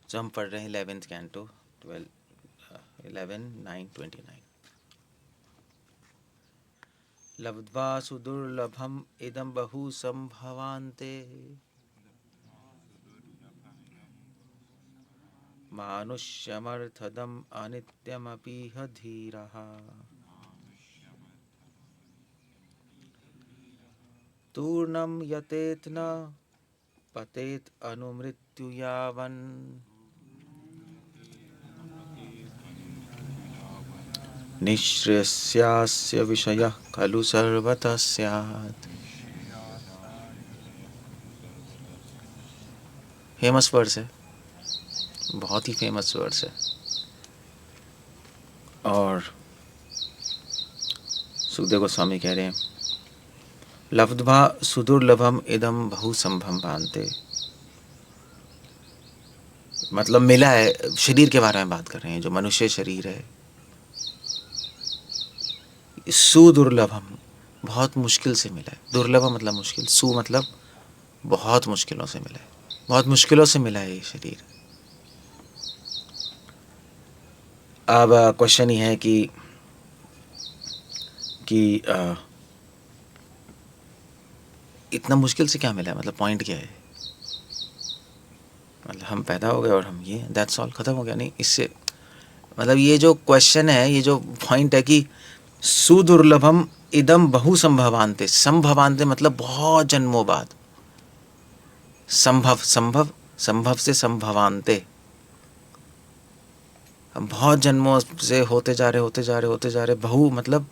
जो हम पढ़ रहे हैं 11th कैंटो 11:9-29। लब्ध्वा सुदुर्लभम इदं बहु संभवान्ते मानुष्यमर्थदम अनित्यमपीह धीरः। तूर्णं यतेत न पतेत अनुमृत्यु यावन् निःश्रेयस्यास्य विषयः खलु सर्वतः स्यात्। फेमस वर्ड्स है, बहुत ही फेमस वर्ड्स है। और सुखदेव गोस्वामी कह रहे हैं, लब्ध्वा सुदुर्लभम इदम बहु संभवान्ते, मतलब मिला है। शरीर के बारे में बात कर रहे हैं, जो मनुष्य शरीर है। सुदुर्लभम, बहुत मुश्किल से मिला है। दुर्लभम मतलब मुश्किल, सु मतलब बहुत मुश्किलों से मिला है, बहुत मुश्किलों से मिला है ये शरीर। अब क्वेश्चन ये है कि इतना मुश्किल से क्या मिला है, मतलब पॉइंट क्या है? मतलब हम पैदा हो गए और हम ये दैट्स ऑल, ख़त्म हो गया? नहीं, इससे मतलब ये जो क्वेश्चन है, ये जो पॉइंट है कि सुदुर्लभम इदम बहु संभवान्ते। संभवान्ते मतलब बहुत जन्मों बाद। संभव, संभव, संभव से संभवान्ते, हम बहुत जन्मों से होते जा रहे। बहु मतलब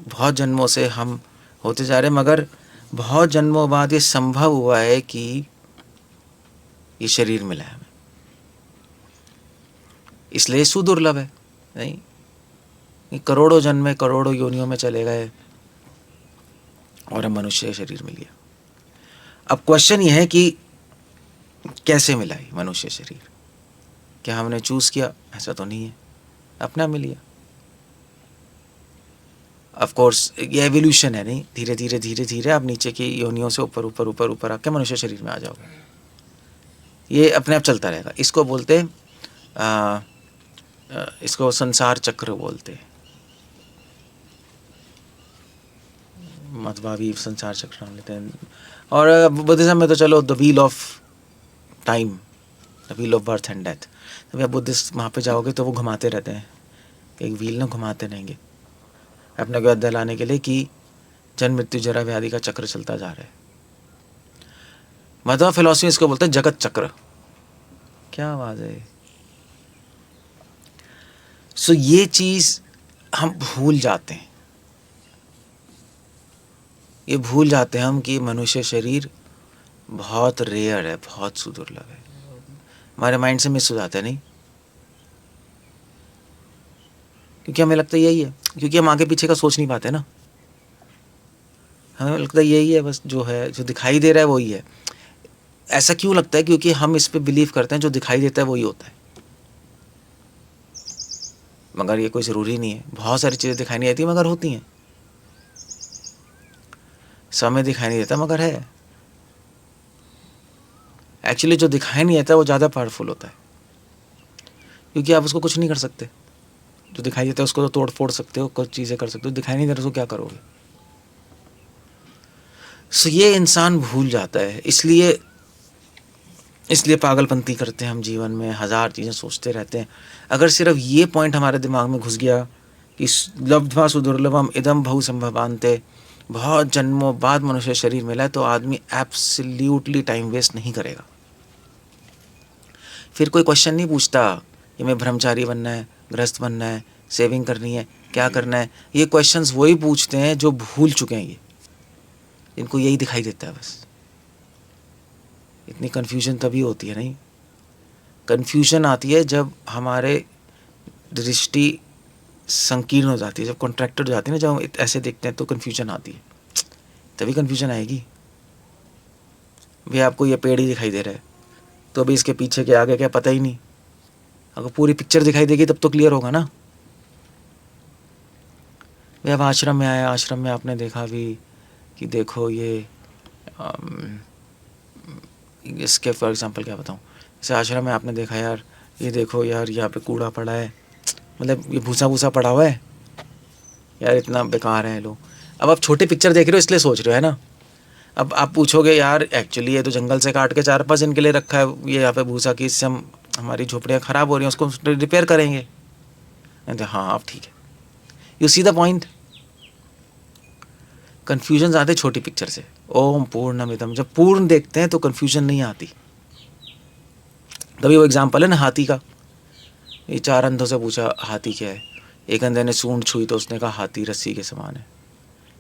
बहुत जन्मों से हम होते जा रहे, मगर बहुत जन्मों बाद ये संभव हुआ है कि ये शरीर मिला है हमें, इसलिए सुदुर्लभ है। नहीं, करोड़ों जन्म, करोड़ों योनियों में चले गए और हम मनुष्य शरीर मिल गया। अब क्वेश्चन ये है कि कैसे मिला ये मनुष्य शरीर? क्या हमने चूज किया? ऐसा तो नहीं है, अपने आप मिल गया। ऑफ कोर्स ये एवोल्यूशन है। नहीं, धीरे धीरे धीरे धीरे आप नीचे की योनियों से ऊपर ऊपर ऊपर ऊपर आके मनुष्य शरीर में आ जाओगे। ये अपने आप चलता रहेगा। इसको बोलते इसको संसार चक्र बोलते हैं। मतवावी संसार चक्र नाम लेते हैं। और बुद्धिज्म में तो चलो the wheel of time, the wheel of birth and death. जब आप बुद्धिस्ट वहाँ पे जाओगे तो वो घुमाते रहते हैं, एक व्हील ना घुमाते रहेंगे अपने को याद दिलाने के लिए कि जन्म मृत्यु जरा व्याधि का चक्र चलता जा रहा है। मध्वा फिलॉसफी इसको बोलते हैं जगत चक्र। क्या आवाज है? सो ये चीज हम भूल जाते हैं, ये भूल जाते हैं हम कि मनुष्य शरीर बहुत रेयर है, बहुत सुदुर्लभ है। हमारे माइंड से मिस हो जाता है। नहीं, क्योंकि हमें लगता है यही है, क्योंकि हम आगे पीछे का सोच नहीं पाते ना। हमें लगता है यही है बस, जो है, जो दिखाई दे रहा है वही है। ऐसा क्यों लगता है? क्योंकि हम इस पे बिलीव करते हैं जो दिखाई देता है वही होता है, मगर ये कोई ज़रूरी नहीं है। बहुत सारी चीज़ें दिखाई नहीं देती मगर होती हैं। समय दिखाई नहीं देता मगर है। एक्चुअली जो दिखाई नहीं देता वो ज़्यादा पावरफुल होता है, क्योंकि आप उसको कुछ नहीं कर सकते। जो दिखाई देता है उसको तो तोड़ फोड़ सकते हो, कुछ चीज़ें कर सकते हो। दिखाई नहीं दे रहा उसको क्या करोगे? सो ये इंसान भूल जाता है, इसलिए पागलपंती करते हैं हम जीवन में, हज़ार चीज़ें सोचते रहते हैं। अगर सिर्फ ये पॉइंट हमारे दिमाग में घुस गया कि लब्ध्वा सुदुर्लभम इदम बहु संभवान्ते, बहुत जन्मों बाद मनुष्य शरीर मिला है, तो आदमी एब्सोल्युटली टाइम वेस्ट नहीं करेगा। फिर कोई क्वेश्चन नहीं पूछता कि मैं ब्रह्मचारी बनना है, गृहस्थ बनना है, सेविंग करनी है, क्या करना है। ये क्वेश्चंस वही पूछते हैं जो भूल चुके हैं, ये इनको यही दिखाई देता है बस। इतनी कन्फ्यूजन तभी होती है। नहीं, कन्फ्यूजन आती है जब हमारे दृष्टि संकीर्ण हो जाती है, जब कॉन्ट्रैक्टेड हो जाती है ना, जब हम ऐसे देखते हैं तो कन्फ्यूजन आती है, तभी कन्फ्यूजन आएगी। भैया आपको ये पेड़ ही दिखाई दे रहा है, तो अभी इसके पीछे के आगे क्या पता ही नहीं। अगर पूरी पिक्चर दिखाई देगी तब तो क्लियर होगा ना। भैया आप आश्रम में आए, आश्रम में आपने देखा भी कि देखो ये इसके फॉर एग्जांपल क्या बताऊँ, जैसे आश्रम में आपने देखा यार, ये देखो यार यहाँ पे कूड़ा पड़ा है, मतलब ये भूसा भूसा पड़ा हुआ है यार, इतना बेकार है लोग। अब आप छोटी पिक्चर देख रहे हो इसलिए सोच रहे हो, है ना। अब आप पूछोगे यार एक्चुअली ये तो जंगल से काट के 4-5 दिन के लिए रखा है ये यहाँ पे भूसा, कि इससे हम हमारी झोपड़ियाँ ख़राब हो रही हैं, उसको रिपेयर करेंगे। हाँ अब ठीक है। You see the point. Confusion आते छोटी पिक्चर से। ओम पूर्णमिदम, जब पूर्ण देखते हैं तो कन्फ्यूजन नहीं आती। तभी वो एग्जाम्पल है ना हाथी का। ये 4 अंधों से पूछा हाथी क्या है, एक अंधे ने सूंड छुई तो उसने कहा हाथी रस्सी के समान है,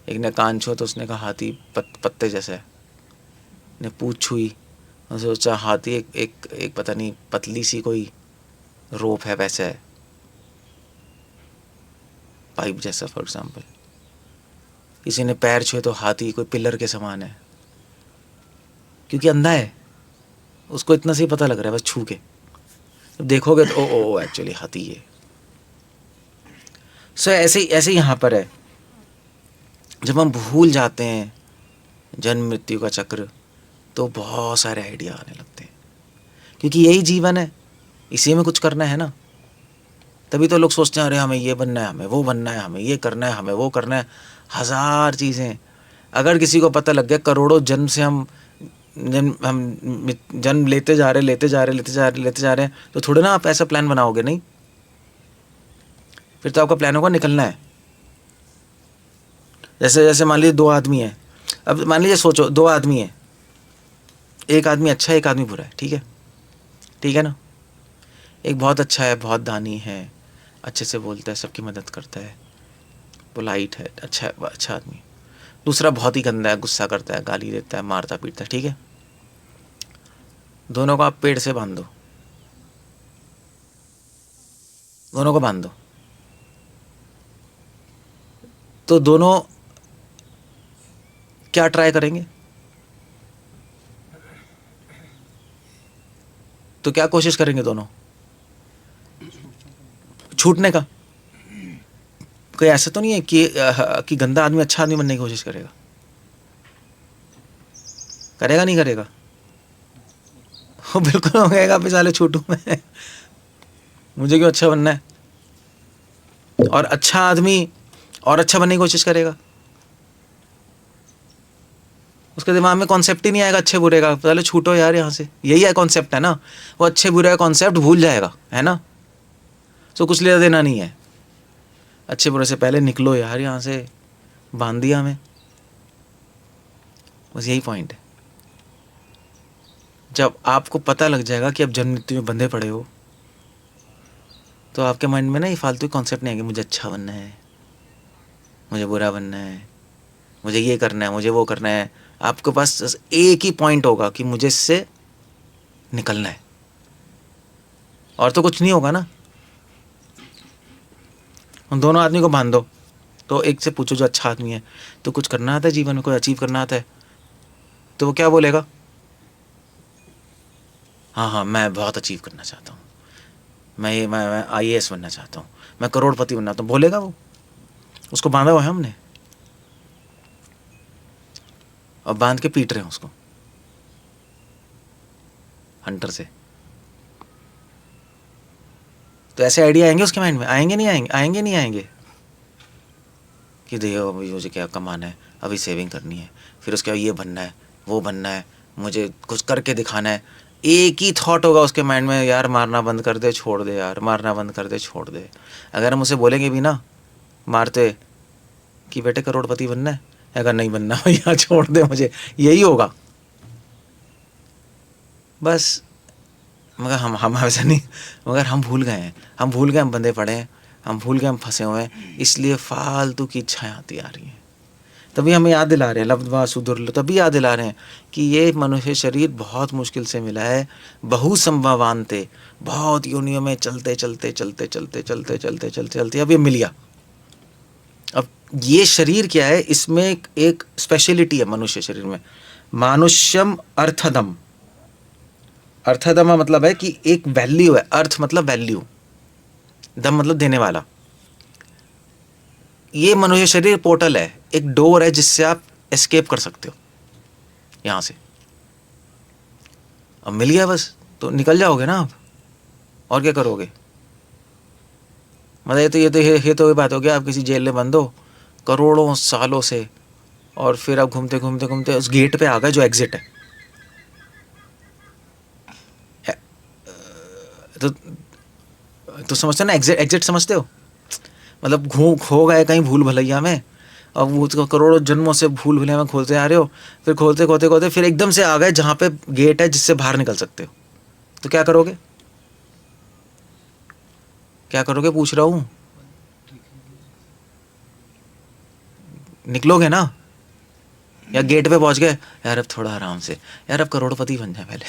एक ने कान छुआ तो उसने कहा हाथी पत्ते जैसा है, ने पूँछ छुई और सोचा हाथी एक पता नहीं पतली सी कोई रोप है वैसा है, पाइप जैसा फॉर एग्जाम्पल। किसी ने पैर छुए तो हाथी कोई पिलर के समान है, क्योंकि अंधा है, उसको इतना से ही पता लग रहा है बस छू के। तो देखोगे तो ओ एक्चुअली हाथी है। सो ऐसे यहाँ पर है, जब हम भूल जाते हैं जन्म मृत्यु का चक्र तो बहुत सारे आइडिया आने लगते हैं, क्योंकि यही जीवन है, इसी में कुछ करना है ना। तभी तो लोग सोचते हैं अरे हमें ये बनना है, हमें वो बनना है, हमें ये करना है, हमें वो करना है, 1000 चीज़ें। अगर किसी को पता लग गया करोड़ों जन्म से हम जन्म लेते जा रहे हैं, तो थोड़े ना आप ऐसा प्लान बनाओगे, नहीं। फिर तो आपका प्लान होगा निकलना है। जैसे मान लीजिए 2 आदमी हैं, अब मान लीजिए सोचो 2 आदमी हैं, एक आदमी अच्छा है एक आदमी बुरा है, ठीक है ना। एक बहुत अच्छा है, बहुत दानी है, अच्छे से बोलता है, सबकी मदद करता है, पोलाइट है, अच्छा आदमी। दूसरा बहुत ही गंदा है, गुस्सा करता है, गाली देता है, मारता पीटता है, ठीक है। दोनों को आप पेड़ से बांध दो, दोनों को बांध दो, तो दोनों क्या ट्राई करेंगे, तो क्या कोशिश करेंगे दोनों, छूटने का। कोई ऐसा तो नहीं है कि गंदा आदमी अच्छा आदमी बनने की कोशिश करेगा, करेगा नहीं करेगा, वो बिल्कुल हो गएगा, साले छूटू मैं, मुझे क्यों अच्छा बनना है। और अच्छा आदमी और अच्छा बनने की कोशिश करेगा, उसके दिमाग में कॉन्सेप्ट ही नहीं आएगा अच्छे बुरे का, पहले छूटो यार यहाँ से, यही है कॉन्सेप्ट, है ना। वो अच्छे बुरे का कॉन्सेप्ट भूल जाएगा, है ना। तो कुछ लेना देना नहीं है, अच्छे बुरे से पहले निकलो यार यहाँ से, बांध दिया हमें, बस यही पॉइंट है। जब आपको पता लग जाएगा कि अब जन्म मृत्यु में बंधे पड़े हो, तो आपके माइंड में ना ये फालतू कॉन्सेप्ट नहीं आएंगे, मुझे अच्छा बनना है, मुझे बुरा बनना है, मुझे ये करना है, मुझे वो करना है। आपके पास एक ही पॉइंट होगा कि मुझे इससे निकलना है, और तो कुछ नहीं होगा ना। उन दोनों आदमी को बांध दो, तो एक से पूछो जो अच्छा आदमी है, तो कुछ करना आता है जीवन में, कोई अचीव करना आता है, तो वो क्या बोलेगा, हाँ मैं बहुत अचीव करना चाहता हूँ, मैं IAS बनना चाहता हूँ, मैं करोड़पति बनना चाहता हूँ, बोलेगा वो। उसको बांधा हुआ है हमने, और बांध के पीट रहे हैं उसको हंटर से। तो ऐसे आइडिया आएंगे उसके माइंड में, आएंगे नहीं आएंगे कि देखो अभी मुझे क्या कमाना है, अभी सेविंग करनी है, फिर उसके बाद ये बनना है, वो बनना है, मुझे कुछ करके दिखाना है। एक ही थॉट होगा उसके माइंड में, यार मारना बंद कर दे छोड़ दे, यार मारना बंद कर दे छोड़ दे। अगर हम उसे बोलेंगे भी ना मारते कि बेटे करोड़पति बनना है, अगर नहीं बनना भैया छोड़ दे मुझे, यही होगा बस। मगर हम ऐसा नहीं, मगर हम भूल गए हैं, हम बंधे पड़े हैं, हम भूल गए, हम फंसे हुए हैं, इसलिए फालतू की इच्छाएं आती आ रही हैं। तभी हमें याद दिला रहे हैं लब्ध्वा सुदुर्लभ, तभी याद दिला रहे हैं कि ये मनुष्य शरीर बहुत मुश्किल से मिला है, बहुसंभवान्ते, बहुत योनियों में चलते अब ये मिल गया। अब ये शरीर क्या है, इसमें एक स्पेशलिटी है मनुष्य शरीर में, मानुष्यम अर्थदम। अर्थदम मतलब है कि एक वैल्यू है, अर्थ मतलब वैल्यू, दम मतलब देने वाला। ये मनुष्य शरीर पोर्टल है, एक डोर है जिससे आप एस्केप कर सकते हो यहाँ से। अब मिल गया बस, तो निकल जाओगे ना आप, और क्या करोगे? मतलब ये तो वही बात हो गया, आप किसी जेल में बंद हो करोड़ों सालों से, और फिर आप घूमते घूमते घूमते उस गेट पे आ गए जो एग्जिट है। तो समझते हो ना, एग्जिट एग्जिट समझते हो? मतलब खो गए कहीं भूल भुलैया में, अब वो तो करोड़ों जन्मों से भूल भुलैया में खोलते आ रहे हो, फिर खोलते खोलते खोलते फिर एकदम से आ गए जहाँ पे गेट है जिससे बाहर निकल सकते हो। तो क्या करोगे? क्या करोगे पूछ रहा हूँ? निकलोगे ना? या गेट पे पहुंच गए, यार अब थोड़ा आराम से, यार अब करोड़पति बन जाए पहले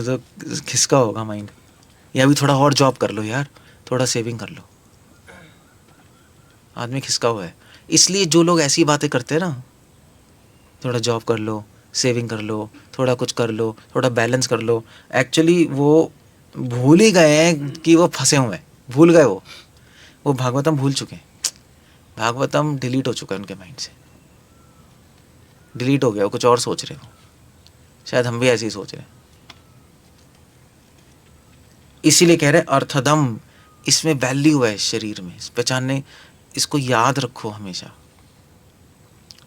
तो किसका होगा माइंड? या अभी थोड़ा और जॉब कर लो यार, थोड़ा सेविंग कर लो। आदमी खिसका हुआ है। इसलिए जो लोग ऐसी बातें करते हैं ना, थोड़ा जॉब कर लो, सेविंग कर लो, थोड़ा कुछ कर लो, थोड़ा बैलेंस कर लो, एक्चुअली वो भूल ही गए हैं कि वो फंसे हुए हैं। भूल गए वो भागवतम भूल चुके हैं। भागवतम डिलीट हो चुका है उनके माइंड से, डिलीट हो गया, वो कुछ और सोच रहे हो। शायद हम भी ऐसे ही सोच रहे हैं। इसीलिए कह रहे हैं अर्थदम, इसमें वैल्यू है शरीर में, इस पहचानने, इसको याद रखो हमेशा,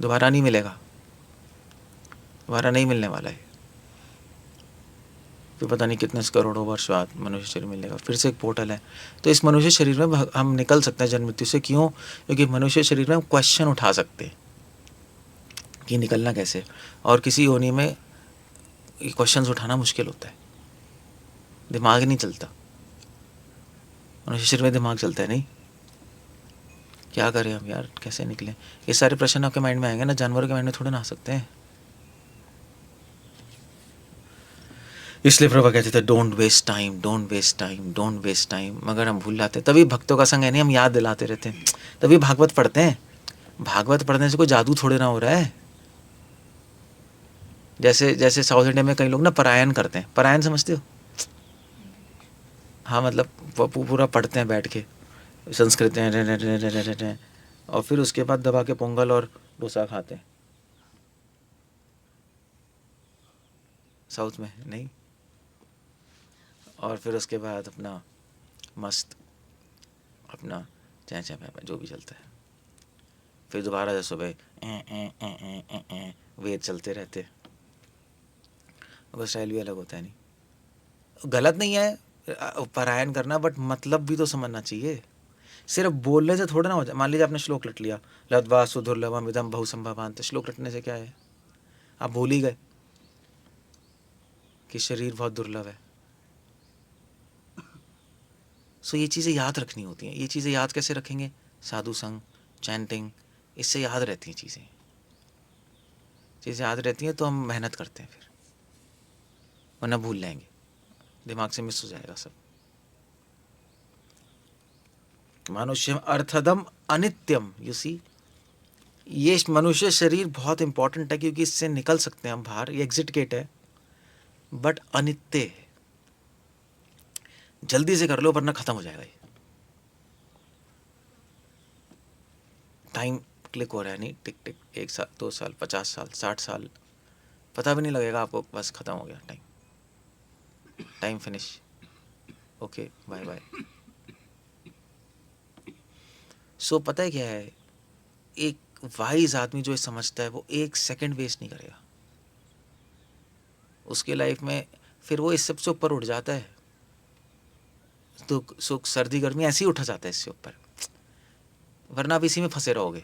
दोबारा नहीं मिलेगा, दोबारा नहीं मिलने वाला है। फिर पता नहीं कितने करोड़ों वर्ष बाद मनुष्य शरीर मिलेगा, फिर से एक पोर्टल है। तो इस मनुष्य शरीर में हम निकल सकते हैं जन्म मृत्यु से। क्यों? क्योंकि मनुष्य शरीर में हम क्वेश्चन उठा सकते हैं कि निकलना कैसे, और किसी योनि में क्वेश्चंस उठाना मुश्किल होता है, दिमाग ही नहीं चलता। मनुष्य शरीर में दिमाग चलता है नहीं। क्या करें हम यार, कैसे निकलें? ये सारे प्रश्न आपके माइंड में आएंगे ना, जानवरों के माइंड में थोड़े ना आ सकते हैं। इसलिए प्रभा कहते थे don't waste time, don't waste time, don't waste time. मगर हम भूल जाते, तभी भक्तों का संग है नहीं, हम याद दिलाते रहते हैं, तभी भागवत पढ़ते हैं। भागवत पढ़ने से कोई जादू थोड़े ना हो रहा है। जैसे जैसे साउथ इंडिया में कई लोग ना परायण करते हैं, परायण समझते हो? हाँ, मतलब वो पूरा पढ़ते हैं बैठ के संस्कृत में, और फिर उसके बाद दबा के पोंगल और डोसा खाते हैं। साउथ में नहीं। और फिर उसके बाद अपना मस्त अपना चै चै पै जो भी चलता है, फिर दोबारा से सुबह वेद चलते रहते। उसका स्टाइल भी अलग होता है। नहीं गलत नहीं है पारायण करना, बट मतलब भी तो समझना चाहिए। सिर्फ बोलने से थोड़ा ना हो जाए। मान लीजिए आपने श्लोक रट लिया, लद्वा सुधुर्लभम इदम बहुसंभवान, तो श्लोक रटने से क्या है? आप भूल ही गए कि शरीर बहुत दुर्लभ है। सो ये चीज़ें याद रखनी होती हैं। ये चीज़ें याद कैसे रखेंगे? साधु संग, चैंटिंग, इससे याद रहती हैं चीज़ें। चीज़ें याद रहती हैं तो हम मेहनत करते हैं, फिर वरना भूल जाएंगे, दिमाग से मिस हो जाएगा सब। मनुष्य अर्थदम अनित्यम, यू सी, ये मनुष्य शरीर बहुत इंपॉर्टेंट है क्योंकि इससे निकल सकते हैं हम बाहर, ये एग्जिट गेट है, बट अनित्य है। जल्दी से कर लो वरना खत्म हो जाएगा ये। टाइम क्लिक हो रहा है नहीं, टिक टिक, 1 साल 2 साल 50 साल 60 साल, पता भी नहीं लगेगा आपको, बस खत्म हो गया time, time finish, okay bye bye. So पता है क्या है, एक वाइज आदमी जो समझता है वो 1 सेकंड वेस्ट नहीं करेगा उसके लाइफ में, फिर वो इस सबसे ऊपर उठ जाता है। दुख सुख सर्दी गर्मी ऐसे ही उठा जाता है इससे ऊपर, वरना आप इसी में फंसे रहोगे।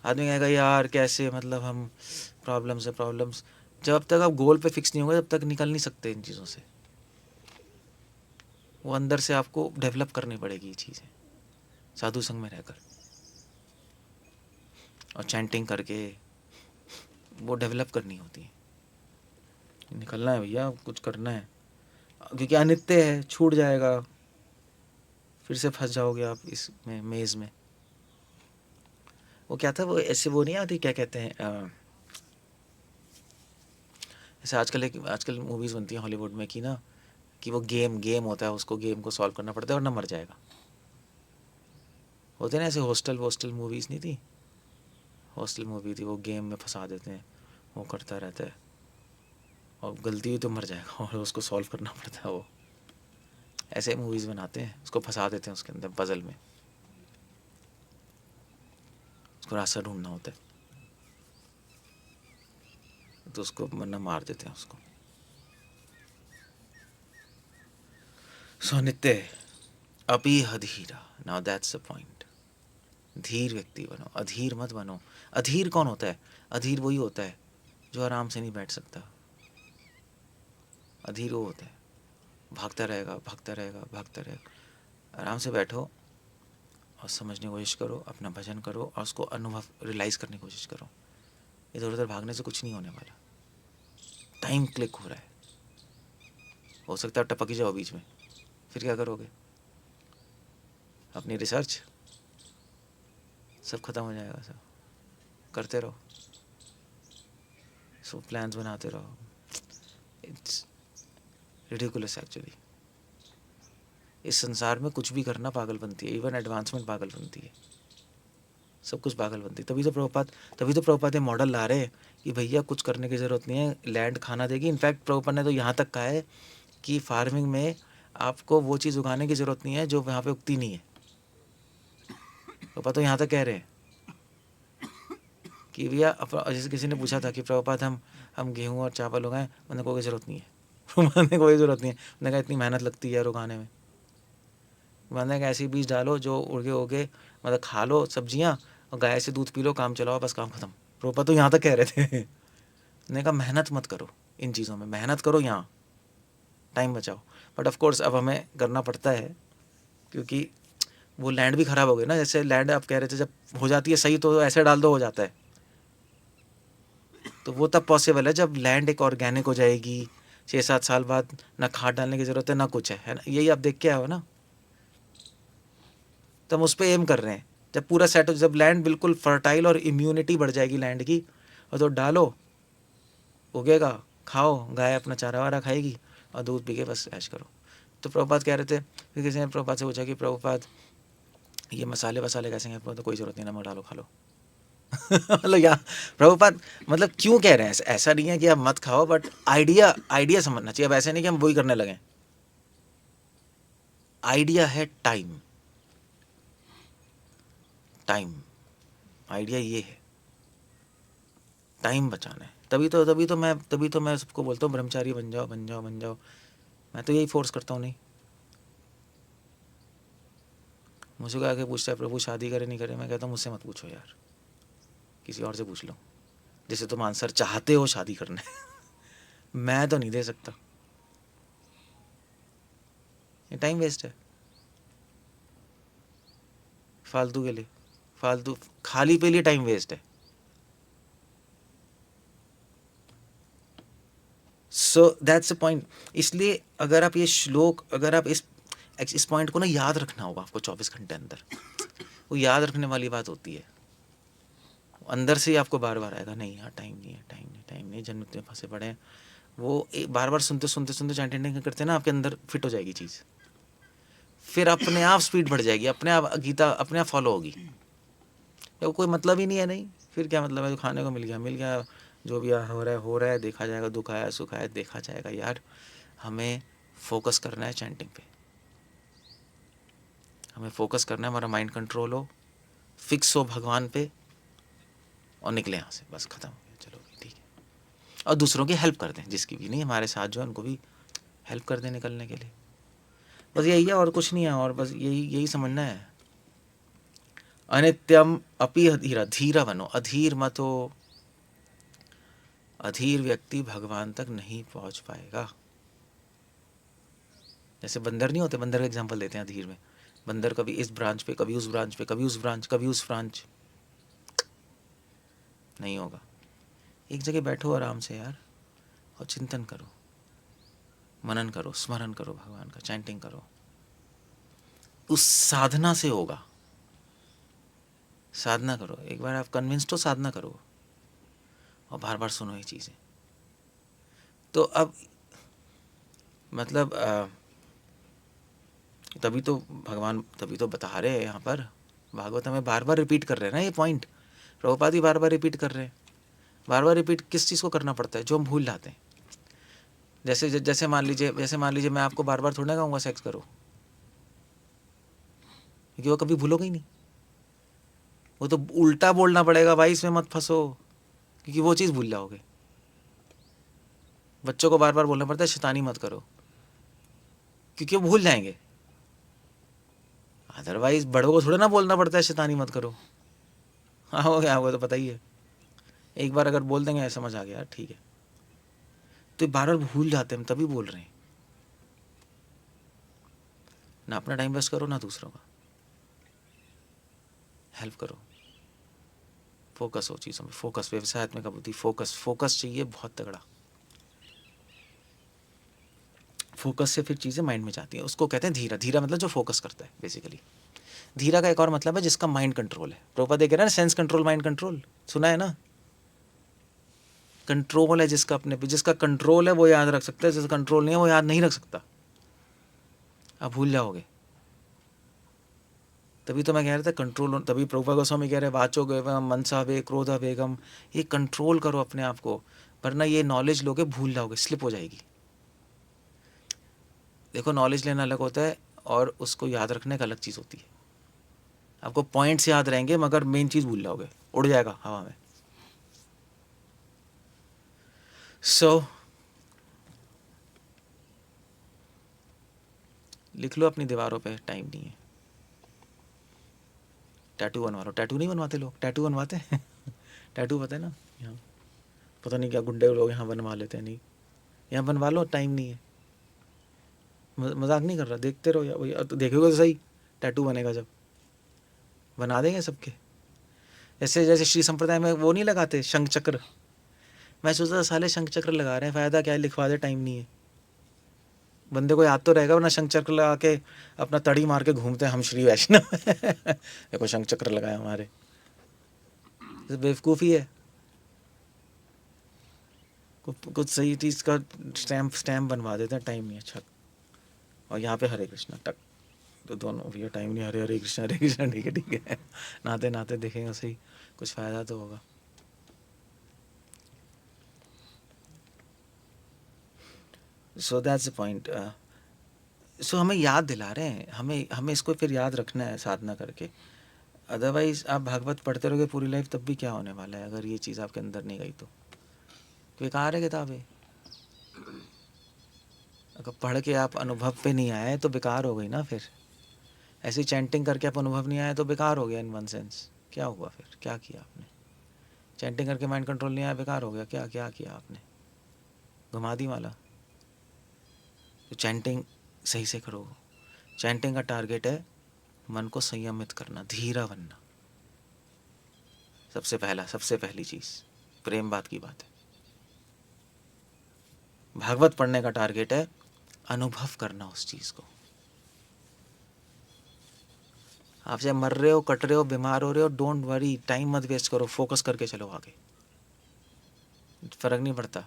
आदमी कहेगा यार कैसे, मतलब हम प्रॉब्लम्स है प्रॉब्लम्स। जब तक आप गोल पे फिक्स नहीं होंगे तब तक निकल नहीं सकते इन चीज़ों से। वो अंदर से आपको डेवलप करनी पड़ेगी ये चीज़ें, साधु संग में रहकर और चैंटिंग करके वो डेवलप करनी होती है। निकलना है भैया, कुछ करना है, क्योंकि अनित्य है, छूट जाएगा, फिर से फंस जाओगे आप इसमें मेज़ में। वो क्या था, वो ऐसे वो नहीं आती, क्या कहते हैं, ऐसे आजकल मूवीज़ बनती हैं हॉलीवुड में कि ना, कि वो गेम होता है, उसको गेम को सॉल्व करना पड़ता है वरना मर जाएगा। होते ना ऐसे हॉस्टल मूवीज़ नहीं थी, हॉस्टल मूवी थी, वो गेम में फंसा देते हैं, वो करता रहता है। और गलती हुई तो मर जाएगा और उसको सॉल्व करना पड़ता है। वो ऐसे मूवीज़ बनाते हैं, उसको फंसा देते हैं उसके अंदर पजल में, उसको रास्ता ढूंढना होता है, तो उसको वरना मार देते हैं उसको। सो नित्य अपि अधीरा, नाउ दैट्स द पॉइंट। धीर व्यक्ति बनो, अधीर मत बनो। अधीर कौन होता है? अधीर वही होता है जो आराम से नहीं बैठ सकता। अधीर वो होता है भागता रहेगा भागता रहेगा भागता रहेगा। आराम से बैठो और समझने की कोशिश करो, अपना भजन करो और उसको अनुभव रियलाइज़ करने की कोशिश करो। इधर उधर भागने से कुछ नहीं होने वाला। टाइम क्लिक हो रहा है, हो सकता है टपक ही जाओ बीच में, फिर क्या करोगे? अपनी रिसर्च सब खत्म हो जाएगा। सब करते रहो, सब प्लान्स बनाते रहो। It's ridiculous actually. इस संसार में कुछ भी करना पागलपंती है, इवन एडवांसमेंट पागलपंती है, सब कुछ पागलपंती। तभी तो प्रभुपाद ये मॉडल ला रहे हैं कि भैया कुछ करने की ज़रूरत नहीं है, लैंड खाना देगी। इनफैक्ट प्रभुपाद ने तो यहाँ तक कहा है कि फार्मिंग में आपको वो चीज़ उगाने की ज़रूरत नहीं है जो वहाँ पे उगती नहीं है। प्रभुपाद तो यहाँ तक कह रहे हैं कि भैया, जैसे किसी ने पूछा था कि प्रभुपाद हम गेहूँ और चावल उगाएं, मैंने कोई ज़रूरत नहीं है। मैंने कोई ज़रूरत नहीं है, मैंने कहा इतनी मेहनत लगती है उगाने में। मैंने कहा ऐसे बीज डालो जो उगे उगे, मतलब खा लो सब्जियाँ और गाय से दूध पी लो, काम चलाओ, बस काम खत्म। प्रभुपाद तो यहाँ तक कह रहे थे। मैंने कहा मेहनत मत करो इन चीज़ों में, मेहनत करो यहाँ, टाइम बचाओ। बट ऑफ कोर्स अब हमें करना पड़ता है क्योंकि वो लैंड भी ख़राब हो गई ना। जैसे लैंड आप कह रहे थे जब हो जाती है सही तो ऐसे डाल दो हो जाता है, तो वो तब पॉसिबल है जब लैंड एक ऑर्गेनिक हो जाएगी। 6-7 साल बाद ना खाद डालने की ज़रूरत है ना कुछ है ना। यही आप देख के आओ ना, तो हम उस पर एम कर रहे हैं। जब पूरा सेट हो, जब लैंड बिल्कुल फर्टाइल और इम्यूनिटी बढ़ जाएगी लैंड की, और तो डालो, उगेगा, खाओ, गाय अपना चारा वारा खाएगी और दूध पी के बस ऐश करो। तो प्रभुपाद कह रहे थे, फिर किसी ने प्रभुपाद से पूछा कि प्रभुपाद ये मसाले वसाले कैसे हैं? तो कोई ज़रूरत नहीं, नमक डालो खा लो। मतलब यार प्रभुपाद मतलब क्यों कह रहे हैं? ऐसा नहीं है कि आप मत खाओ, बट आइडिया समझना चाहिए। अब ऐसे नहीं कि हम वही करने लगे। आइडिया है टाइम, आइडिया ये है टाइम बचाना है। तभी तो मैं सबको बोलता हूँ ब्रह्मचारी बन जाओ बन जाओ बन जाओ। मैं तो यही फोर्स करता हूँ। नहीं, मुझे को आके पूछता है प्रभु शादी करे नहीं करे, मैं कहता हूँ मुझसे मत पूछो यार, किसी और से पूछ लो जिसे तुम आंसर चाहते हो शादी करने। मैं तो नहीं दे सकता, ये टाइम वेस्ट है फालतू के लिए, फालतू खाली पे लिए टाइम वेस्ट है। सो दैट्स द पॉइंट। इसलिए अगर आप ये श्लोक, अगर आप इस पॉइंट को ना याद रखना होगा आपको 24 घंटे अंदर, वो याद रखने वाली बात होती है। अंदर से ही आपको बार बार आएगा, नहीं यार टाइम नहीं है, टाइम नहीं, टाइम नहीं, जन्म में फंसे पड़े हैं। वो बार बार सुनते सुनते सुनते चैंटिंग करते ना, आपके अंदर फिट हो जाएगी चीज़, फिर अपने आप स्पीड बढ़ जाएगी, अपने आप गीता अपने आप फॉलो होगी। तो कोई मतलब ही नहीं है। नहीं, फिर क्या मतलब है? जो खाने को मिल गया, जो भी हो रहा है, देखा जाएगा, दुख आया सुख आया देखा जाएगा। यार हमें फोकस करना है चैंटिंग पे, हमें फोकस करना है, हमारा माइंड कंट्रोल हो, फिक्स हो भगवान पे, और निकले यहाँ से, बस ख़त्म हो गया, चलो ठीक है। और दूसरों की हेल्प कर दें, जिसकी भी नहीं हमारे साथ जो है उनको भी हेल्प कर दें निकलने के लिए। बस यही है, और कुछ नहीं है। और बस यही समझना है। अनित्यम अपि अधीरा, धीरा बनो, अधीर मत हो। अधीर व्यक्ति भगवान तक नहीं पहुंच पाएगा। जैसे बंदर नहीं होते, बंदर का एग्जांपल देते हैं अधीर में। बंदर कभी इस ब्रांच पे, कभी उस ब्रांच पे, कभी उस ब्रांच, कभी उस ब्रांच, नहीं होगा। एक जगह बैठो आराम से यार, और चिंतन करो, मनन करो, स्मरण करो भगवान का, चैंटिंग करो। उस साधना से होगा। साधना करो, एक बार आप कन्विंस्ड हो, साधना करो और बार बार सुनो ये चीज़ें। तो अब मतलब तभी तो भगवान तभी तो बता रहे हैं यहाँ पर, भागवत हमें बार बार रिपीट कर रहे हैं ना ये पॉइंट। प्रभुपाद ही बार बार रिपीट कर रहे हैं। बार बार रिपीट किस चीज़ को करना पड़ता है? जो हम भूल जाते हैं। जैसे मान लीजिए मैं आपको बार बार थोड़ा कहूँगा सेक्स करो, क्योंकि वो कभी भूलोगे ही नहीं। वो तो उल्टा बोलना पड़ेगा, भाई इसमें मत फंसो, क्योंकि वो चीज़ भूल जाओगे। बच्चों को बार बार बोलना पड़ता है शैतानी मत करो, क्योंकि वो भूल जाएंगे। अदरवाइज बड़ों को थोड़ा ना बोलना पड़ता है शैतानी मत करो। हाँ हो गया, आपको तो पता ही है। एक बार अगर बोल देंगे समझ आ गया, ठीक है। तो बार बार भूल जाते हैं, हम तभी बोल रहे हैं। ना अपना टाइम वेस्ट करो, ना दूसरों का। हेल्प करो, फोकस हो चीज़ों में, फोकस। व्यवसाय में कबूती, फोकस चाहिए बहुत तगड़ा। फोकस से फिर चीज़ें माइंड में जाती हैं, उसको कहते हैं धीरा। धीरा मतलब जो फोकस करता है बेसिकली। धीरा का एक और मतलब है जिसका माइंड कंट्रोल है। प्रभुपाद कह रहा है ना, सेंस कंट्रोल माइंड कंट्रोल, सुना है ना। कंट्रोल है जिसका अपने पे, जिसका कंट्रोल है वो याद रख सकता है, जिसका कंट्रोल नहीं है वो याद नहीं रख सकता। आप भूल जाओगे। तभी तो मैं कह रहा था कंट्रोल, तभी प्रभुपाद गोस्वामी कह रहे वाचो वेगम मनसा वे क्रोधा वेगम, ये कंट्रोल करो अपने आप को, वरना ये नॉलेज लोगे भूल जाओगे, स्लिप हो जाएगी। देखो नॉलेज लेना अलग होता है और उसको याद रखने का अलग चीज़ होती है। आपको पॉइंट्स याद रहेंगे मगर मेन चीज़ भूल जाओगे, उड़ जाएगा हवा में। सो लिख लो अपनी दीवारों पे, टाइम नहीं है। टैटू बनवा लो। टैटू नहीं बनवाते लोग, टैटू बनवाते हैं। टैटू पता है ना, यहाँ पता नहीं क्या गुंडे लोग यहाँ बनवा लेते हैं। नहीं, यहाँ बनवा लो, टाइम नहीं है। मजाक नहीं कर रहा, देखते रहो या तो देखोगे तो सही, टैटू बनेगा जब। बना देंगे सबके। ऐसे जैसे श्री संप्रदाय में वो नहीं लगाते शंख चक्र, मैं सोचता था साले शंख चक्र लगा रहे हैं, फ़ायदा क्या है, लिखवा दे, टाइम नहीं है। बंदे को याद तो रहेगा, वरना शंख चक्र लगा के अपना तड़ी मार के घूमते हैं हम श्री वैष्णव। देखो शंख चक्र लगाए हमारे, बेवकूफ़ी है। कुछ सही चीज़ का स्टैम्प बनवा देते हैं, टाइम नहीं है, अच्छा। और यहाँ पे हरे कृष्णा टक, तो दोनों भैया टाइम नहीं, हरे हरे कृष्णा हरे कृष्णा, ठीक है। नाते नाते देखेंगे सही, कुछ फ़ायदा तो होगा। So that's the point. So हमें याद दिला रहे हैं, हमें इसको फिर याद रखना है साधना करके। अदरवाइज़ आप भागवत पढ़ते रहोगे पूरी लाइफ, तब भी क्या होने वाला है अगर ये चीज़ आपके अंदर नहीं गई तो। बेकार है किताबें। अगर पढ़ के आप अनुभव पे नहीं आए तो बेकार हो गई ना। फिर ऐसी चैंटिंग करके आप अनुभव नहीं आए तो बेकार हो गया इन वन सेंस। क्या हुआ फिर, क्या किया आपने? चैंटिंग करके माइंड कंट्रोल नहीं आया, बेकार हो गया। क्या क्या किया आपने? घुमा दी माला। तो चैंटिंग सही से करो। चैंटिंग का टारगेट है मन को संयमित करना, धीरा बनना। सबसे पहली चीज़, प्रेम बात की बात है। भागवत पढ़ने का टारगेट है अनुभव करना उस चीज़ को। आप चाहे मर रहे हो, कट रहे हो, बीमार हो रहे हो, डोंट वरी, टाइम मत वेस्ट करो, फोकस करके चलो आगे, फ़र्क नहीं पड़ता।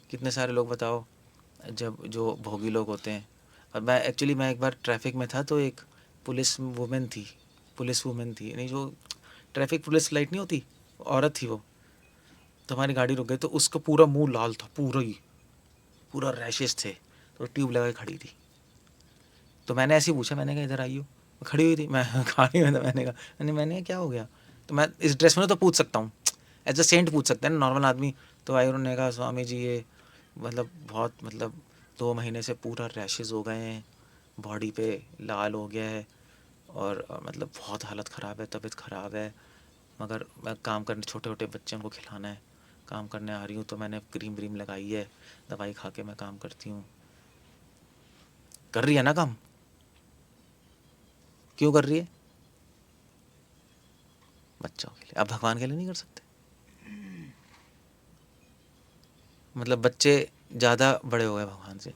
कितने सारे लोग बताओ, जब जो भोगी लोग होते हैं, और मैं एक बार ट्रैफिक में था, तो एक पुलिस वुमेन थी, नहीं जो ट्रैफिक पुलिस लाइट नहीं होती, औरत थी वो। तो हमारी गाड़ी रुक गई, तो उसका पूरा मुंह लाल था, पूरा रैशेस थे, तो ट्यूब लगा के खड़ी थी। तो मैंने ऐसे ही पूछा, मैंने कहा इधर आइयो। खड़ी हुई थी, मैं खाड़ी में था, मैंने कहा मैंने क्या हो गया, तो मैं इस ड्रेस में तो पूछ सकता हूँ, एज अ सेंट पूछ सकते हैं ना नॉर्मल आदमी। तो आई उन्होंने कहा स्वामी जी ये बहुत 2 महीने से पूरा रैशेज़ हो गए हैं, बॉडी पे लाल हो गया है, और बहुत हालत ख़राब है, तबीयत ख़राब है, मगर मैं काम करने, छोटे छोटे बच्चे उनको खिलाना है, काम करने आ रही हूँ, तो मैंने क्रीम व्रीम लगाई है, दवाई खा के मैं काम करती हूँ। कर रही है ना काम, क्यों कर रही है? बच्चों के लिए। अब भगवान के लिए नहीं कर सकते? बच्चे ज़्यादा बड़े हो गए भगवान से।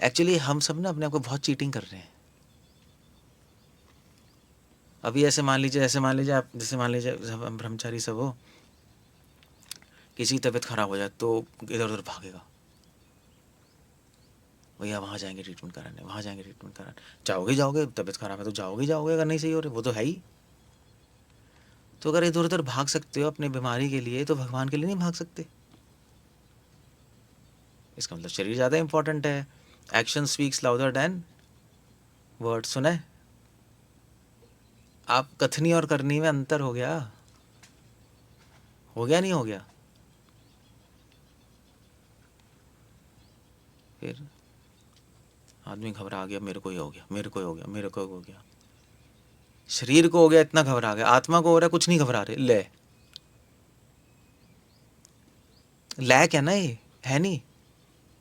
एक्चुअली हम सब ना अपने आप को बहुत चीटिंग कर रहे हैं। अभी ऐसे मान लीजिए आप, जैसे मान लीजिए हम ब्रह्मचारी सब हो, किसी की तबीयत ख़राब हो जाए तो इधर उधर भागेगा, भैया वहाँ जाएंगे ट्रीटमेंट कराने। जाओगे, तबीयत ख़राब है तो जाओगे, अगर नहीं सही हो रहे वो तो है ही। तो अगर इधर उधर भाग सकते हो अपनी बीमारी के लिए, तो भगवान के लिए नहीं भाग सकते? इसका मतलब शरीर ज़्यादा इंपॉर्टेंट है। Action speaks louder than word. सुना है आप? कथनी और करनी में अंतर हो गया, हो गया नहीं हो गया? फिर आदमी घबरा गया, मेरे को ही हो गया, मेरे को ही हो गया, मेरे को ही हो गया। शरीर को हो गया इतना घबरा गया, आत्मा को हो रहा है कुछ नहीं घबरा रहे। ले लैक है ना, ये है नहीं,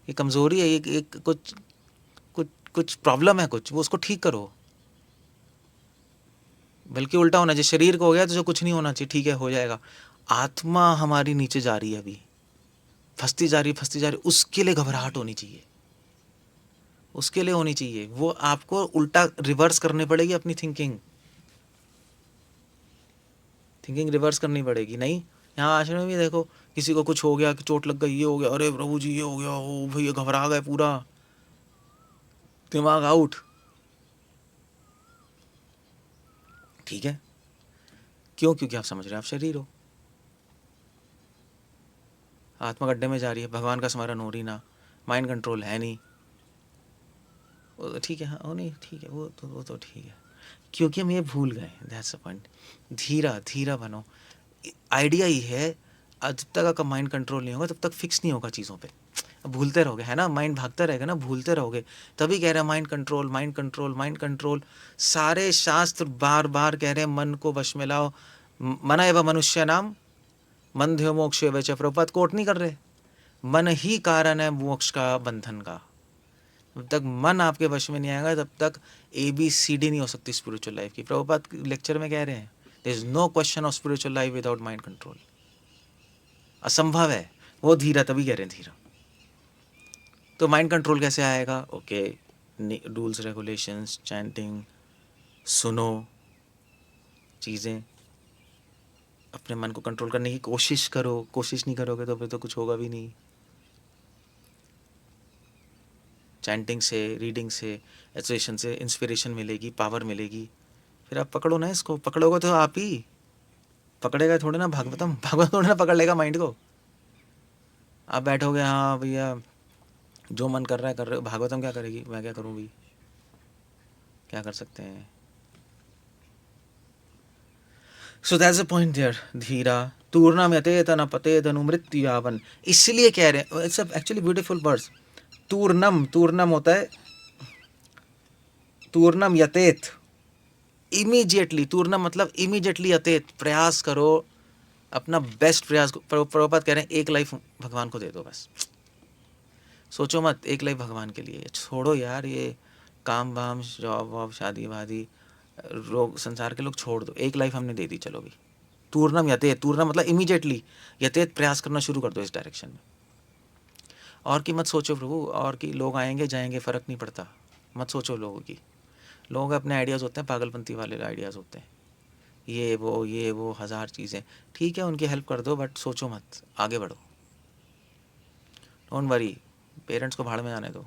ये कमजोरी है, ये कुछ कुछ कुछ प्रॉब्लम है, कुछ वो उसको ठीक करो। बल्कि उल्टा होना चाहिए, शरीर को हो गया तो जो कुछ नहीं होना चाहिए, ठीक है हो जाएगा। आत्मा हमारी नीचे जा रही है, अभी फंसती जा रही है, फंसती जा रही है, उसके लिए घबराहट होनी चाहिए, उसके लिए होनी चाहिए। वो आपको उल्टा रिवर्स करनी पड़ेगी अपनी थिंकिंग, थिंकिंग रिवर्स करनी पड़ेगी। नहीं, यहाँ आश्रम में भी देखो, किसी को कुछ हो गया, कि चोट लग गई, ये हो गया, अरे प्रभु जी ये हो गया, ओ भैया घबरा गए, पूरा दिमाग आउट। ठीक है, क्यों? क्योंकि आप समझ रहे हैं आप शरीर हो, आत्मा गड्ढे में जा रही है, भगवान का स्मरण हो रही ना, माइंड कंट्रोल है नहीं। वो तो ठीक है, हाँ वो नहीं ठीक है, वो तो ठीक है, क्योंकि हम ये भूल गए, दैट्स द पॉइंट। धीरा धीरा बनो। आइडिया ही है, जब तक आपका माइंड कंट्रोल नहीं होगा तब तक फिक्स नहीं होगा चीज़ों पे, भूलते रहोगे, है ना, माइंड भागता रहेगा ना, भूलते रहोगे। तभी कह रहे हैं mind control, mind control, mind control. सारे शास्त्र बार बार कह रहे हैं मन को वश में लाओ, मना एवं मनुष्य नाम मंध्य मोक्ष च। प्रभुपाद कोट नहीं कर रहे, मन ही कारण है मोक्ष का, बंधन का। जब तक मन आपके वश में नहीं आएगा तब तक ABCD नहीं हो सकती स्पिरिचुअल लाइफ की। प्रभुपाद लेक्चर में कह रहे हैं there is no question of spiritual life without mind control, असंभव है। वो धीरा, तभी कह रहे हैं धीरा। तो माइंड कंट्रोल कैसे आएगा? ओके, रूल्स रेगुलेशंस, चैंटिंग, सुनो चीज़ें, अपने मन को कंट्रोल करने की कोशिश करो। कोशिश नहीं करोगे तो फिर तो कुछ होगा भी नहीं। चैंटिंग से, रीडिंग से, एसोसिएशन से इंस्पिरेशन मिलेगी, पावर मिलेगी। फिर आप पकड़ो ना इसको, पकड़ोगे तो आप ही पकड़ेगा थोड़े ना भागवतम, भागवत थोड़े ना पकड़ लेगा माइंड को। आप बैठोगे, हाँ भैया जो मन कर रहा है कर रहे हो, भागवतम क्या करेगी, मैं क्या करूँ भी, क्या कर सकते हैं। So that's the point there. धीरा तूर्णम यतेत न पतेत अनुमृत्यु यावन। इसलिए कह रहे हैं, इट्स एक्चुअली ब्यूटीफुल वर्ड्स। तूर्णम, तूर्णम होता है तूर्णम यतेत, इमीडिएटली। तूर्णम मतलब इमीडिएटली, यतेत प्रयास करो, अपना बेस्ट प्रयास। प्रभुपाद कह रहे हैं एक लाइफ भगवान को दे दो बस, सोचो मत, एक लाइफ भगवान के लिए। छोड़ो यार ये काम वाम, जॉब वॉब, शादी वादी, रोग, संसार के लोग छोड़ दो, एक लाइफ हमने दे दी, चलो भी। तूर्णम यतेत, तूर्णम मतलब इमीडिएटली, यतेत प्रयास करना शुरू कर दो इस डायरेक्शन में। और की मत सोचो प्रभु, और की लोग आएंगे जाएंगे फ़र्क नहीं पड़ता, मत सोचो लोगों की। लोगों के अपने आइडियाज़ होते हैं, पागलपंती वाले आइडियाज़ होते हैं, ये वो हज़ार चीज़ें। ठीक है उनकी हेल्प कर दो, बट सोचो मत, आगे बढ़ो। डोंट वरी, पेरेंट्स को भाड़ में आने दो।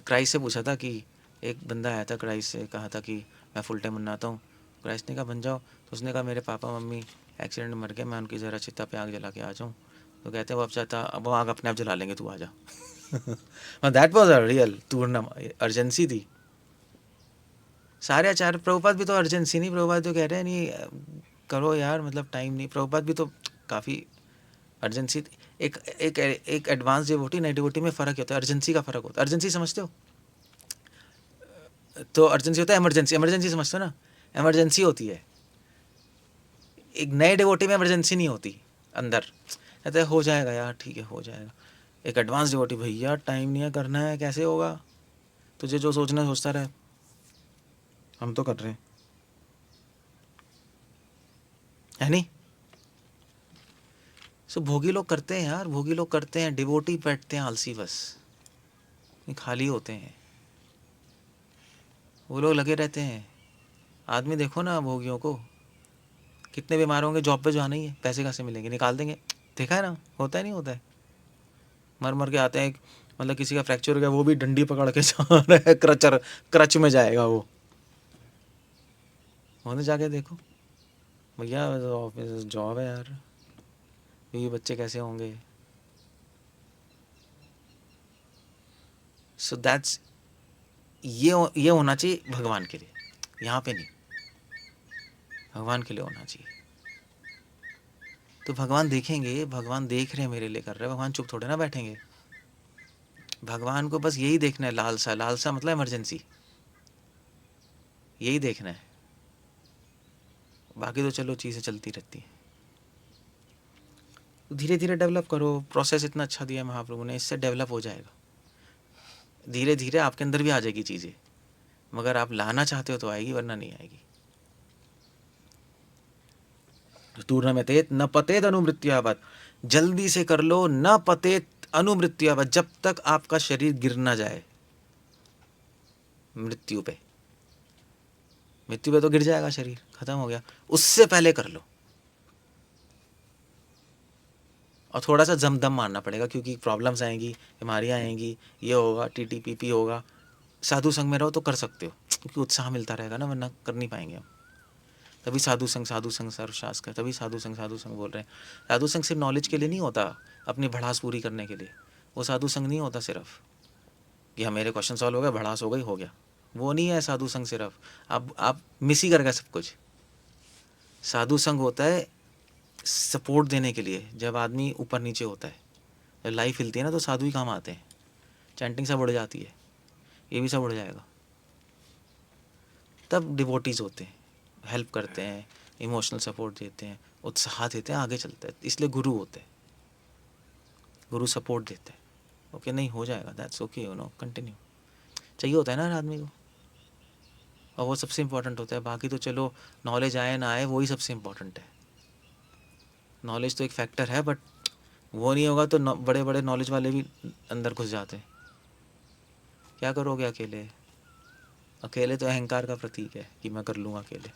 क्राइस्ट से पूछा था कि, एक बंदा आया था क्राइस्ट से, कहा था कि मैं फुल टाइम बनाता हूँ। क्राइस्ट ने कहा बन जाओ, तो उसने कहा मेरे पापा मम्मी एक्सीडेंट में मर गए, मैं उनकी ज़रा चिता पे आग जला के आ जाऊँ। तो कहते हैं वो अब चाहता, अब वो आग अपने आप जला लेंगे, तू आ जा। दैट वॉज अ रियल टूर्ना, अर्जेंसी थी। सारे आचार्य, प्रभुपाद भी तो अर्जेंसी नहीं, प्रभुपाद तो कह रहे हैं नहीं करो यार, मतलब टाइम नहीं। प्रभुपाद भी तो काफ़ी अर्जेंसी। एक एडवांस डिवोटी, नई डिवोटी में फ़र्क होता है, अर्जेंसी का फ़र्क होता है। अर्जेंसी समझते हो? तो अर्जेंसी होता है इमरजेंसी, इमरजेंसी समझते हो ना, इमरजेंसी होती है। एक नए डिवोटी में इमरजेंसी नहीं होती अंदर, कहते हो जाएगा यार, ठीक है हो जाएगा। एक एडवांस डिवोटी, भैया टाइम नहीं है, करना है, कैसे होगा, तुझे जो सोचना है सोचता रहे, हम तो कर रहे हैं, है नहीं। सो भोगी लोग करते हैं यार, भोगी लोग करते हैं, डिवोटी बैठते हैं आलसी, बस खाली होते हैं, वो लोग लगे रहते हैं। आदमी देखो ना भोगियों को, कितने बीमार होंगे, जॉब पे जाना ही है, पैसे कहाँ से मिलेंगे, निकाल देंगे। देखा है ना, होता है नहीं होता है, मर मर के आते हैं। मतलब किसी का फ्रैक्चर हो गया, वो भी डंडी पकड़ के जा रहा है, क्रच में जाएगा वो। होने जाके देखो भैया, ऑफिस जॉब है यार, ये बच्चे कैसे होंगे, सो दैट्स ये होना चाहिए भगवान के लिए, यहाँ पे नहीं, भगवान के लिए होना चाहिए। तो भगवान देखेंगे, भगवान देख रहे हैं मेरे लिए कर रहे हैं, भगवान चुप थोड़े ना बैठेंगे। भगवान को बस यही देखना है, लालसा, लालसा मतलब इमरजेंसी, यही देखना है। बाकी तो चलो चीज़ें चलती रहती हैं। धीरे धीरे डेवलप करो, प्रोसेस इतना अच्छा दिया महाप्रभु ने, इससे डेवलप हो जाएगा। धीरे धीरे आपके अंदर भी आ जाएगी चीज़ें, मगर आप लाना चाहते हो तो आएगी, वरना नहीं आएगी। तूर्णमतेत न पतेत अनुमृत्यावत, जल्दी से कर लो, न पतेत अनुमृत्यावत, जब तक आपका शरीर गिर ना जाए मृत्यु पे। मृत्यु पे तो गिर जाएगा शरीर, खत्म हो गया, उससे पहले कर लो। और थोड़ा सा दम मारना पड़ेगा, क्योंकि प्रॉब्लम्स आएंगी, बीमारियाँ आएंगी, ये होगा, TTPP होगा। साधु संग में रहो तो कर सकते हो, क्योंकि उत्साह मिलता रहेगा ना, वरना कर नहीं पाएंगे हम। तभी साधु संग सर्वशास्त्र, तभी साधु संग बोल रहे हैं। साधु संग सिर्फ नॉलेज के लिए नहीं होता, अपनी भड़ास पूरी करने के लिए। वो साधु संग नहीं होता सिर्फ कि हाँ मेरे क्वेश्चन सॉल्व हो गए, भड़ास हो गई, हो गया। वो नहीं है साधु संग सिर्फ, आप मिस ही कर गए सब कुछ। साधु संग होता है सपोर्ट देने के लिए, जब आदमी ऊपर नीचे होता है, जब लाइफ हिलती है ना, तो साधु ही काम आते हैं। चैंटिंग सब उड़ जाती है, ये भी सब उड़ जाएगा। तब डिवोटीज होते हैं, हेल्प करते हैं, इमोशनल सपोर्ट देते हैं, उत्साह देते हैं, आगे चलते हैं। इसलिए गुरु होते हैं, गुरु सपोर्ट देते हैं। ओके नहीं हो जाएगा, that's okay, you know, continue. चाहिए होता है ना हर आदमी को, और वो सबसे इम्पोर्टेंट होता है। बाकी तो चलो नॉलेज आए ना आए, वही सबसे इम्पोर्टेंट है। नॉलेज तो एक फैक्टर है, बट वो नहीं होगा तो बड़े बड़े नॉलेज वाले भी अंदर घुस जाते हैं। क्या करोगे अकेले? अकेले तो अहंकार का प्रतीक है कि मैं कर लूँगा, अकेले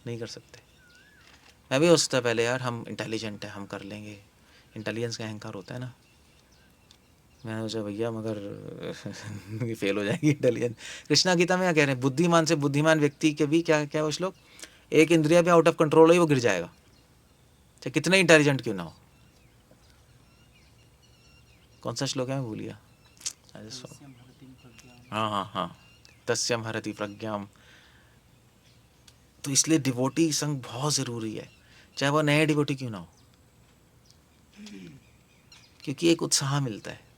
नहीं कर सकते। मैं भी हो सकता है पहले, यार हम इंटेलिजेंट है, हम कर लेंगे, इंटेलिजेंस का अहंकार होता है ना। मैंने सोचा भैया मगर फेल हो जाएगी इंटेलिजेंस। कृष्णा गीता में क्या कह रहे हैं, बुद्धिमान से बुद्धिमान व्यक्ति के भी क्या क्या वो श्लोक, एक इंद्रिया भी आउट ऑफ कंट्रोल हो, वो गिर जाएगा, चाहे कितना इंटेलिजेंट क्यों ना हो। कौन सा श्लोक है, मैं भूल गया। हाँ हाँ हाँ, तस्यम हरति प्रज्ञाम। तो इसलिए डिवोटी संग बहुत ज़रूरी है, चाहे वो नए डिवोटी क्यों ना हो, क्योंकि एक उत्साह मिलता है।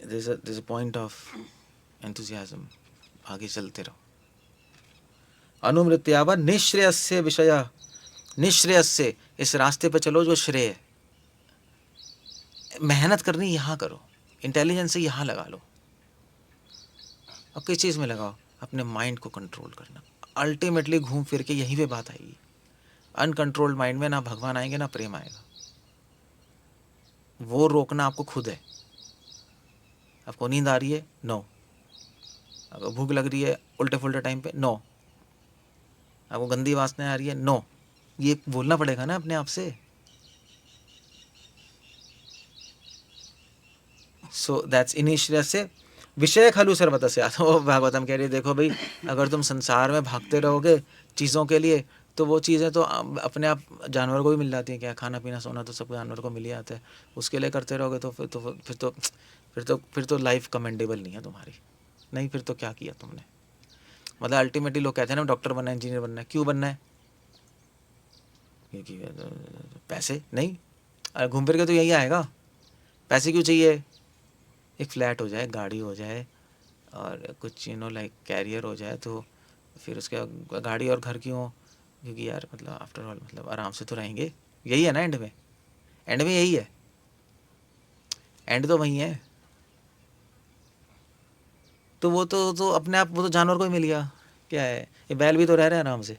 there's a point of enthusiasm, आगे चलते रहो। अनुमृत्यावा निश्रेयस्य विषय, निश्रेयस्य, इस रास्ते पर चलो जो श्रेय है। मेहनत करनी यहाँ करो, इंटेलिजेंस से यहाँ लगा लो। अब किस चीज़ में लगाओ, अपने माइंड को कंट्रोल करना। अल्टीमेटली घूम फिर के यहीं पे बात आएगी। अनकंट्रोल्ड माइंड में ना भगवान आएंगे ना प्रेम आएगा, वो रोकना आपको खुद है। आपको नींद आ रही है, नो। आपको भूख लग रही है उल्टे फुल्टे टाइम पे, नो। आपको गंदी वासना आ रही है, नो। ये बोलना पड़ेगा ना अपने आप से। सो दैट्स इनिशियल से विषय खलु सर्वतस्य। तो भागवतम कह रही है, देखो भाई, अगर तुम संसार में भागते रहोगे चीज़ों के लिए, तो वो चीज़ें तो अपने आप जानवर को भी मिल जाती हैं। क्या खाना पीना सोना तो सब जानवर को मिल ही आता है, उसके लिए करते रहोगे तो फिर तो लाइफ कमेंडेबल नहीं है तुम्हारी। नहीं, फिर तो क्या किया तुमने। मतलब अल्टीमेटली लोग कहते हैं ना डॉक्टर बनना है, इंजीनियर बनना है, क्यों बनना है? क्योंकि पैसे नहीं, घूम फिर के तो यही आएगा। पैसे क्यों चाहिए? एक फ्लैट हो जाए, गाड़ी हो जाए, और कुछ लाइक कैरियर हो जाए, तो फिर उसके गाड़ी और घर क्यों? क्योंकि यार मतलब आफ्टर ऑल मतलब आराम से तो रहेंगे, यही है ना एंड में। एंड में यही है, एंड तो वही है। तो वो तो अपने आप, वो तो जानवर को ही मिल गया। क्या है, ये बैल भी तो रह रहे हैं आराम से,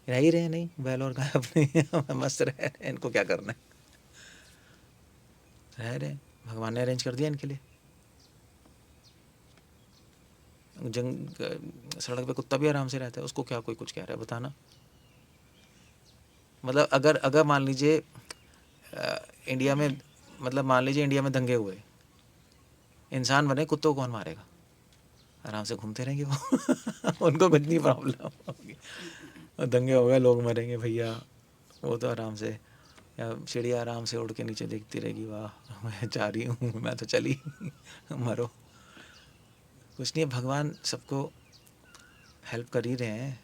रह ही रहे। नहीं, बैल और गाय अपने मस्त रह रहे हैं, इनको क्या करना है, रह रहे हैं, भगवान ने अरेंज कर दिया इनके लिए। सड़क पे कुत्ता भी आराम से रहता है, उसको क्या कोई कुछ कह रहा है, बताना। मतलब अगर मान लीजिए इंडिया में, मतलब मान लीजिए इंडिया में दंगे हुए, इंसान बने, कुत्तों को कौन मारेगा? आराम से घूमते रहेंगे वो उनको कुछ नहीं प्रॉब्लम होगी। दंगे हो गए, लोग मरेंगे भैया, वो तो आराम से या चिड़िया आराम से उड़ के नीचे देखती रहेगी, वाह मैं जा रही हूँ, मैं तो चली मरो। कुछ नहीं है, भगवान सबको हेल्प कर ही रहे हैं,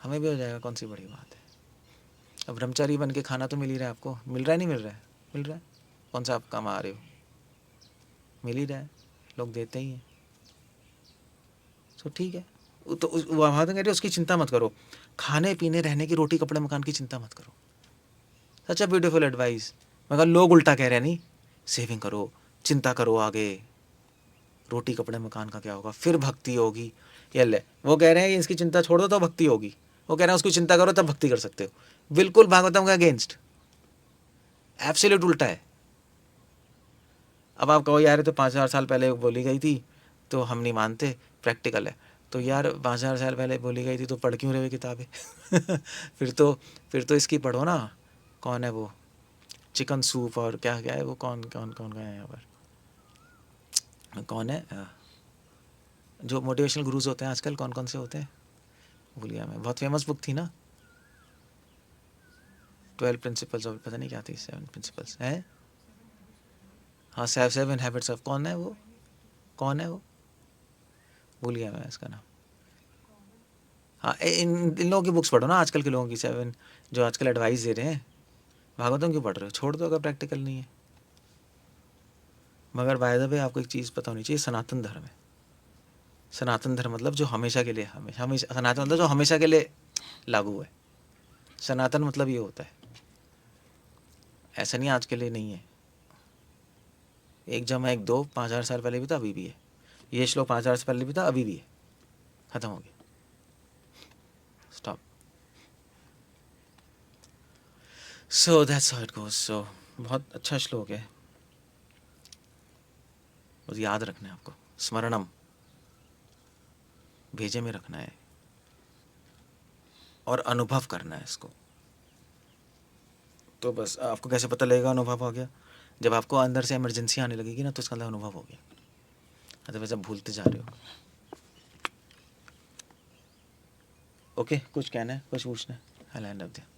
हमें भी हो जाएगा, कौन सी बड़ी बात है। अब ब्रह्मचारी बन के खाना तो मिल ही रहा है आपको, मिल रहा है नहीं मिल रहा है, मिल रहा है, कौन सा आप कमा रहे हो, मिल ही रहा है, लोग देते ही हैं, तो ठीक है। तो वहाँ तो कह रहे उसकी चिंता मत करो, खाने पीने रहने की, रोटी कपड़े मकान की चिंता मत करो। सच अ ब्यूटीफुल एडवाइस। मगर लोग उल्टा कह रहे हैं, नहीं सेविंग करो, चिंता करो आगे, रोटी कपड़े मकान का क्या होगा, फिर भक्ति होगी। ये ले, वो कह रहे हैं इसकी चिंता छोड़ दो तो भक्ति होगी, वो कह रहे हैं उसकी चिंता करो तब भक्ति कर सकते हो। बिल्कुल भागवतम का अगेंस्ट, एब्सोल्यूट उल्टा है। अब आप कहो यार तो 5,000 साल पहले बोली गई थी तो हम नहीं मानते, प्रैक्टिकल है। तो यार 5,000 साल पहले बोली गई थी तो पढ़ क्यों रहे किताबें फिर तो इसकी पढ़ो ना, कौन है वो, चिकन सूप और क्या क्या है वो, कौन कौन कौन का है यहाँ पर, कौन है जो मोटिवेशनल गुरुज होते हैं आजकल, कौन कौन से होते हैं भूल गया मैं, बहुत फेमस बुक थी ना, 12 प्रिंसिपल्स ऑफ, पता नहीं क्या थी, 7 प्रिंसिपल्स है, हाँ 7 हैबिट्स ऑफ, कौन है वो, कौन है वो, भूल गया मैं इसका नाम। हाँ इन लोगों की बुक्स पढ़ो ना, आजकल के लोगों की, 7 जो आजकल एडवाइस दे रहे हैं। भागवतम क्यों पढ़ रहे हो, छोड़ दो अगर प्रैक्टिकल नहीं है। मगर बाय द वे आपको एक चीज़ पता होनी चाहिए, सनातन धर्म है, सनातन धर्म मतलब जो हमेशा के लिए, हमेशा हमेशा, सनातन मतलब जो हमेशा के लिए लागू है। सनातन मतलब ये होता है, ऐसा नहीं आज के लिए नहीं है, 1+1=2, 5,000 साल पहले भी था अभी भी है, ये श्लोक 5,000 साल पहले भी था अभी भी है, खत्म हो गया, stop. So that's how it goes. So बहुत अच्छा श्लोक है, बस याद रखना है आपको, स्मरणम भेजे में रखना है और अनुभव करना है इसको। तो बस आपको कैसे पता लगेगा अनुभव हो गया, जब आपको अंदर से इमरजेंसी आने लगेगी ना, तो इसका मतलब अनुभव हो गया, अदरवाइज आप भूलते जा रहे हो। ओके कुछ कहना है, कुछ पूछना है, आई लैंड अप देयर।